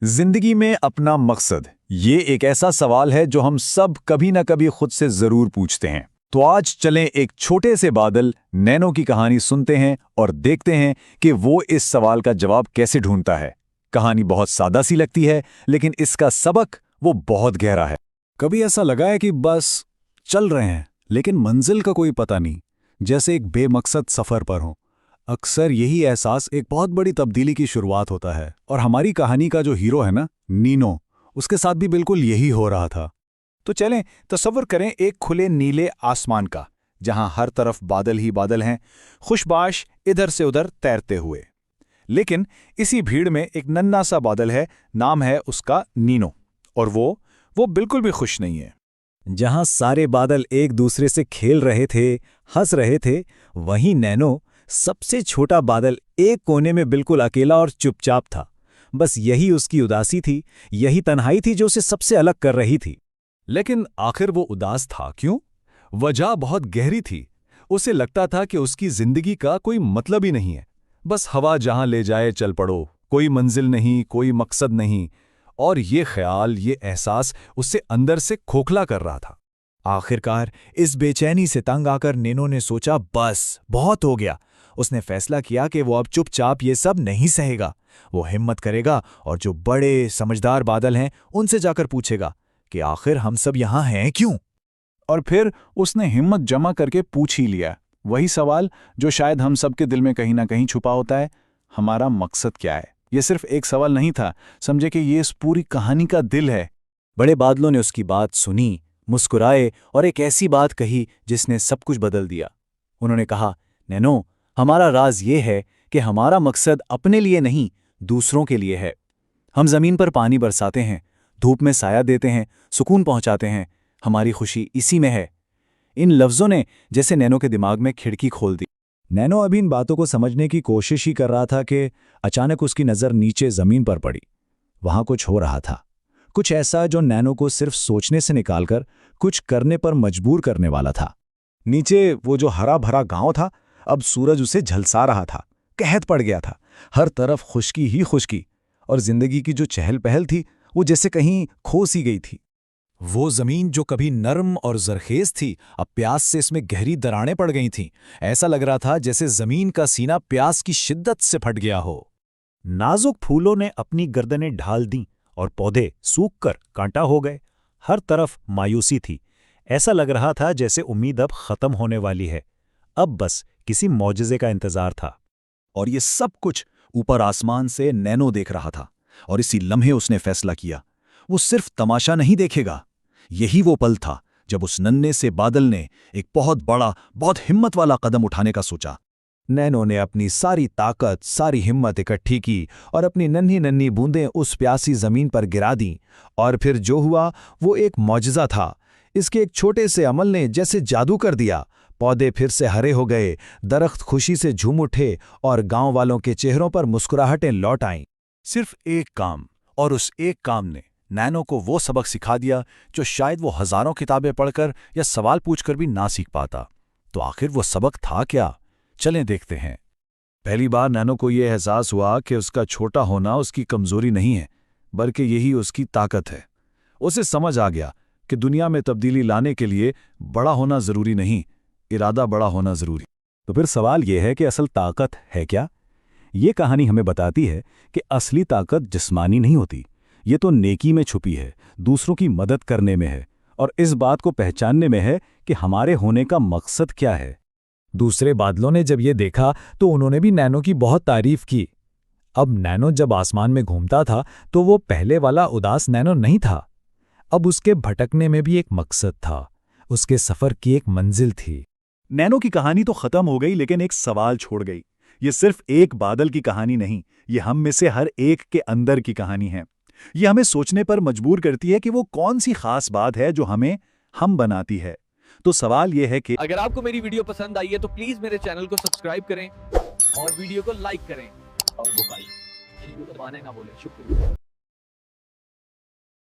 जिंदगी में अपना मकसद, ये एक ऐसा सवाल है जो हम सब कभी ना कभी खुद से जरूर पूछते हैं। तो आज चलें एक छोटे से बादल नैनो की कहानी सुनते हैं और देखते हैं कि वो इस सवाल का जवाब कैसे ढूंढता है। कहानी बहुत सादा सी लगती है, लेकिन इसका सबक वो बहुत गहरा है। कभी ऐसा लगा है कि बस चल रहे हैं लेकिन मंजिल का कोई पता नहीं, जैसे एक बेमकसद सफर पर हो। अक्सर यही एहसास एक बहुत बड़ी तब्दीली की शुरुआत होता है, और हमारी कहानी का जो हीरो है ना, नीनो, उसके साथ भी बिल्कुल यही हो रहा था। तो चलें तसव्वुर करें एक खुले नीले आसमान का, जहां हर तरफ बादल ही बादल हैं, खुशबाश इधर से उधर तैरते हुए। लेकिन इसी भीड़ में एक नन्हा सा बादल है, नाम है उसका नीनो, और वो बिल्कुल भी खुश नहीं है। जहां सारे बादल एक दूसरे से खेल रहे थे, हंस रहे थे, वहीं नैनो, सबसे छोटा बादल, एक कोने में बिल्कुल अकेला और चुपचाप था। बस यही उसकी उदासी थी, यही तन्हाई थी जो उसे सबसे अलग कर रही थी। लेकिन आखिर वो उदास था क्यों? वजह बहुत गहरी थी। उसे लगता था कि उसकी जिंदगी का कोई मतलब ही नहीं है। बस हवा जहां ले जाए चल पड़ो, कोई मंजिल नहीं, कोई मकसद नहीं। और ये ख्याल, ये एहसास उससे अंदर से खोखला कर रहा था। आखिरकार इस बेचैनी से तंग आकर नैनो ने सोचा, बस बहुत हो गया। उसने फैसला किया कि वो अब चुपचाप ये सब नहीं सहेगा। वो हिम्मत करेगा और जो बड़े समझदार बादल हैं उनसे जाकर पूछेगा कि आखिर हम सब यहाँ हैं क्यों। और फिर उसने हिम्मत जमा करके पूछ ही लिया वही सवाल जो शायद हम सबके दिल में कहीं ना कहीं छुपा होता है, हमारा मकसद क्या है। ये सिर्फ एक सवाल नहीं था, समझे कि ये इस पूरी कहानी का दिल है। बड़े बादलों ने उसकी बात सुनी, मुस्कुराए और एक ऐसी बात कही जिसने सब कुछ बदल दिया। उन्होंने कहा, नैनो, हमारा राज ये है कि हमारा मकसद अपने लिए नहीं, दूसरों के लिए है। हम जमीन पर पानी बरसाते हैं, धूप में साया देते हैं, सुकून पहुंचाते हैं। हमारी खुशी इसी में है। इन लफ्जों ने जैसे नैनो के दिमाग में खिड़की खोल दी। नैनो अभी इन बातों को समझने की कोशिश ही कर रहा था कि अचानक उसकी नज़र नीचे जमीन पर पड़ी। वहां कुछ हो रहा था, कुछ ऐसा जो नैनो को सिर्फ सोचने से निकालकर कुछ करने पर मजबूर करने वाला था। नीचे वो जो हरा भरा गांव था, अब सूरज उसे झलसा रहा था, कहत पड़ गया था। हर तरफ खुशकी ही खुशकी, और जिंदगी की जो चहल पहल थी वो जैसे कहीं खो सी गई थी। वो जमीन जो कभी नर्म और जरखेज थी, अब प्यास से इसमें गहरी दरारें पड़ गई थीं। ऐसा लग रहा था जैसे जमीन का सीना प्यास की शिद्दत से फट गया हो। नाजुक फूलों ने अपनी गर्दनें ढाल दीं और पौधे सूखकर कांटा हो गए। हर तरफ मायूसी थी। ऐसा लग रहा था जैसे उम्मीद अब खत्म होने वाली है। अब बस किसी मौजज़े का इंतजार था। और ये सब कुछ ऊपर आसमान से नैनो देख रहा था, और इसी लम्हे उसने फैसला किया, वो सिर्फ तमाशा नहीं देखेगा। यही वो पल था जब उस नन्हे से बादल ने एक बहुत बड़ा, बहुत हिम्मत वाला कदम उठाने का सोचा। नैनो ने अपनी सारी ताकत, सारी हिम्मत इकट्ठी की और अपनी नन्ही नन्ही बूंदें उस प्यासी जमीन पर गिरा दी। और फिर जो हुआ वो एक मौजज़ा था। इसके एक छोटे से अमल ने जैसे जादू कर दिया। पौधे फिर से हरे हो गए, दरख्त खुशी से झूम उठे और गांव वालों के चेहरों पर मुस्कुराहटें लौट आईं। सिर्फ एक काम, और उस एक काम ने नैनो को वो सबक सिखा दिया जो शायद वो हजारों किताबें पढ़कर या सवाल पूछकर भी ना सीख पाता। तो आखिर वो सबक था क्या? चलें देखते हैं। पहली बार नैनो को ये एहसास हुआ कि उसका छोटा होना उसकी कमजोरी नहीं है, बल्कि यही उसकी ताकत है। उसे समझ आ गया कि दुनिया में तब्दीली लाने के लिए बड़ा होना जरूरी नहीं, इरादा बड़ा होना जरूरी। तो फिर सवाल यह है कि असल ताकत है क्या? ये कहानी हमें बताती है कि असली ताकत जिस्मानी नहीं होती। ये तो नेकी में छुपी है, दूसरों की मदद करने में है, और इस बात को पहचानने में है कि हमारे होने का मकसद क्या है। दूसरे बादलों ने जब ये देखा तो उन्होंने भी नैनो की बहुत तारीफ की। अब नैनो जब आसमान में घूमता था तो वो पहले वाला उदास नैनो नहीं था। अब उसके भटकने में भी एक मकसद था, उसके सफर की एक मंजिल थी। नैनो की कहानी तो खत्म हो गई, लेकिन एक सवाल छोड़ गई। ये सिर्फ एक बादल की कहानी नहीं, ये हम में से हर एक के अंदर की कहानी है। ये हमें सोचने पर मजबूर करती है कि वो कौन सी खास बात है जो हमें हम बनाती है। तो सवाल ये है कि अगर आपको मेरी वीडियो पसंद आई है तो प्लीज मेरे चैनल को सब्सक्राइब करें और वीडियो को लाइक करें और वो दबाने ना भूलें। शुक्रिया।